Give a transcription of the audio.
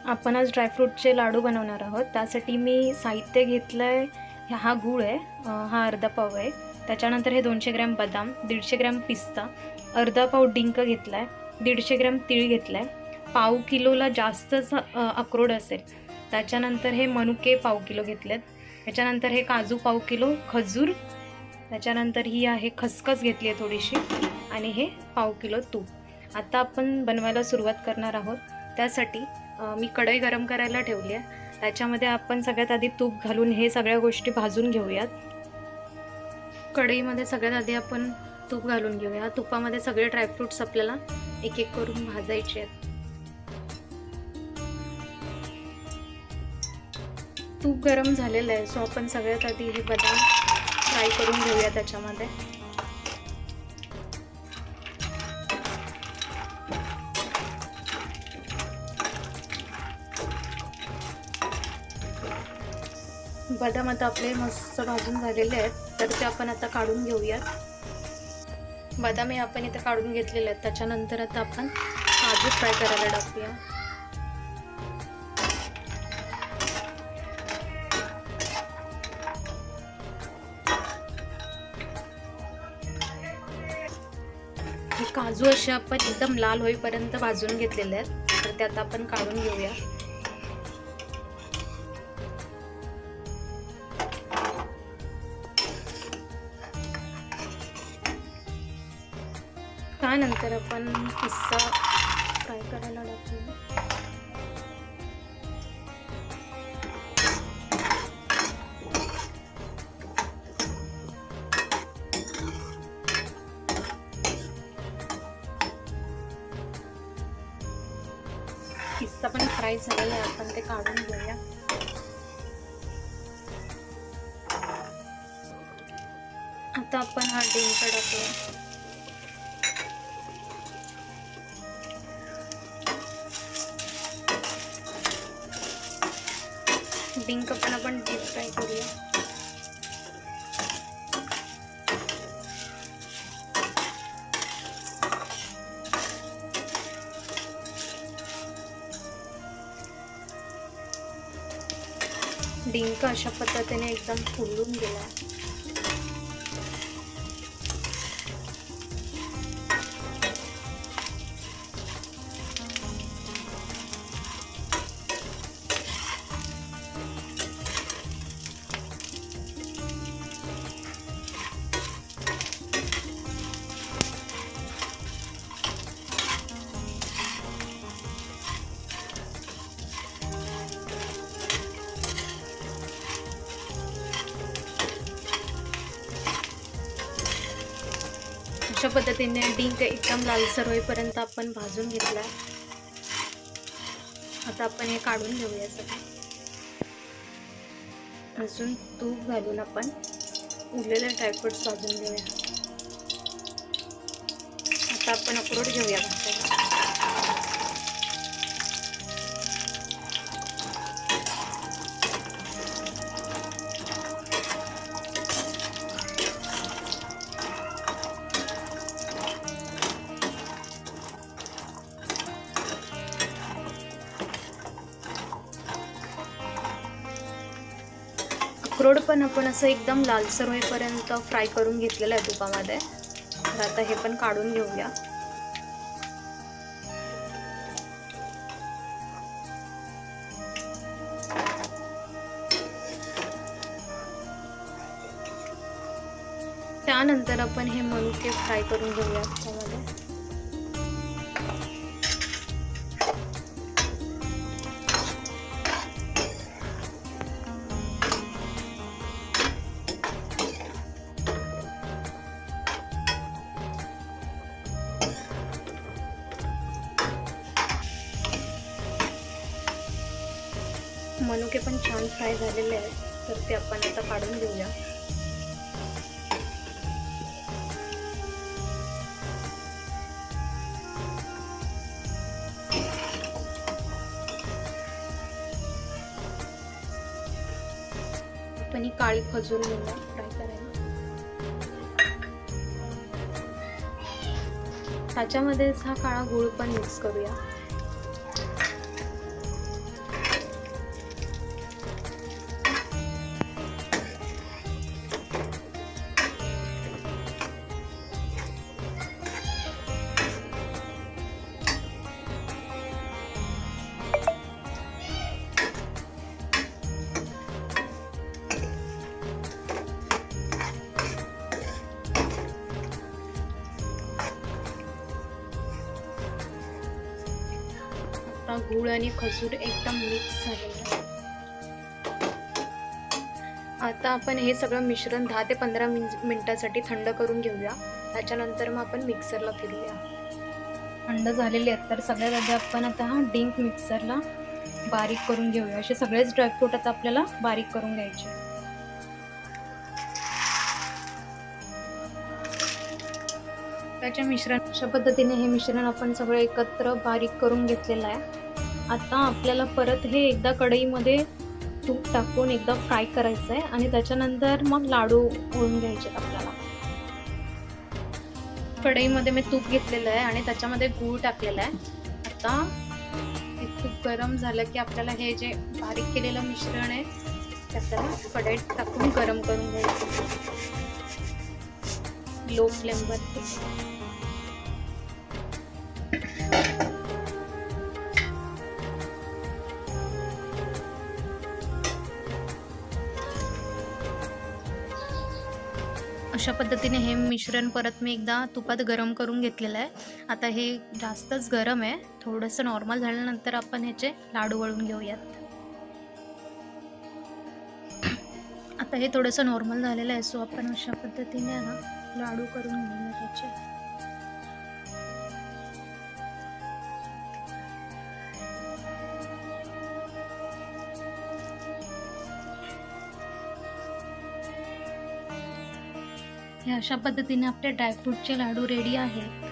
आपण आज ड्रायफ्रूटचे लाडू बनवणार आहोत. त्यासाठी मी साहित्य घेतलं आहे. हा गूळ आहे, हा अर्धा पाव आहे. त्याच्यानंतर हे 200 ग्रॅम बदाम, 150 ग्रॅम पिस्ता, अर्धा पाव डिंक घेतला आहे, 150 ग्रॅम तीळ घेतला आहे, पाव किलोला जास्तच अक्रोड असेल. त्याच्यानंतर हे मनुके पाव किलो घेतलेत. त्याच्यानंतर हे काजू पाव किलो, खजूर, त्याच्यानंतर ही आहे खसखस घेतली आहे थोडीशी, आणि हे पाव किलो तूप. आता आपण बनवायला सुरुवात करणार आहोत. त्यासाठी मी कढई गरम करायला ठेवली आहे. त्याच्यामध्ये आपण सगळ्यात आधी तूप घालून हे सगळ्या गोष्टी भाजून घेऊयात. कढईमध्ये सगळ्यात आधी आपण तूप घालून घेऊया. तुपामध्ये सगळे ड्रायफ्रूट्स आपल्याला एक एक करून भाजायचे आहेत. तूप गरम झालेलं आहे, सो आपण सगळ्यात आधी हे बदाम फ्राय करून घेऊया त्याच्यामध्ये. बदाम आता आपले मस्त भाजून झालेले आहेत, तर ते आपण आता काढून घेऊयात. बदाम हे आपण इथे काढून घेतलेले आहेत. त्याच्यानंतर आता आपण काजू फ्राय करायला टाकूया. हे काजू असे आपण एकदम लाल होईपर्यंत भाजून घेतलेले आहेत, तर ते आता आपण काढून घेऊया. त्यानंतर आपण पिस्ता फ्राय करायला टाकूया. पिस्ता पण फ्राय झालेला आहे, आपण ते काढून घेऊया. आता आपण हा डिंक टाकूया. डिंक पण आपण डीप फ्राय करूया. डिंक अशा पद्धतीने एकदम फुलून गेला. अशा पद्धतीने डिंक एकदम लालसर होईपर्यंत आपण भाजून घेतला. आता आपण हे काढून घेऊया सगळं. अजून तूप घालून आपण उरलेले ड्रायफ्रूट्स भाजून घेऊया. आता आपण अक्रोड घेऊया भाजायला. अक्रोड पण आपण असं एकदम लालसर होईपर्यंत फ्राय करून घेतलेलं आहे तुपामध्ये. तर आता हे पण काढून घेऊया. त्यानंतर आपण हे मनुके फ्राय करून घेऊया त्यामध्ये. मनुके पण छान फ्राय झालेले आहेत, तर ते आपण आता काढून घेऊया. आपण ही काळी खजूर घेऊया फ्राय करायला. त्याच्यामध्येच हा काळा गूळ पण मिक्स करूया. गूळ आणि खजूर एकदम मिक्स झालेलं आहे. आता आपण हे सगळं मिश्रण 10 ते 15 मिनिटासाठी थंड करून घेऊया. त्याच्यानंतर मग आपण मिक्सरला फिरूया. थंड झालेले आहेत तर सगळ्यात आधी आपण आता हा डिंक मिक्सरला बारीक करून घेऊया. असे सगळेच ड्रायफ्रूट आता आपल्याला बारीक करून घ्यायचे. त्याच्या मिश्रण अशा पद्धतीने हे मिश्रण आपण सगळं एकत्र बारीक करून घेतलेलं आहे. आता आपल्याला परत हे एकदा कढईमध्ये तूप टाकून एकदा फ्राय करायचं आहे आणि त्याच्यानंतर मग लाडू वळून घ्यायचे आपल्याला. कढईमध्ये मी तूप घेतलेलं आहे आणि त्याच्यामध्ये गूळ टाकलेला आहे. आता हे तूप गरम झालं की आपल्याला हे जे बारीक केलेलं मिश्रण आहे ते आपल्याला कढईत टाकून गरम करून घ्यायचं लो फ्लेमवरती. अशा पद्धतीने हे मिश्रण परत मी एकदा तुपात गरम करून घेतलेलं आहे. आता हे जास्तच गरम आहे. थोडंसं नॉर्मल झाल्यानंतर आपण ह्याचे लाडू वळून घेऊयात. आता हे थोडंसं नॉर्मल झालेलं आहे, सो आपण अशा पद्धतीने ना लाडू करून घेऊया त्याचे. हे अशा पद्धतीने आपले ड्रायफ्रूटचे लाडू रेडी आहेत.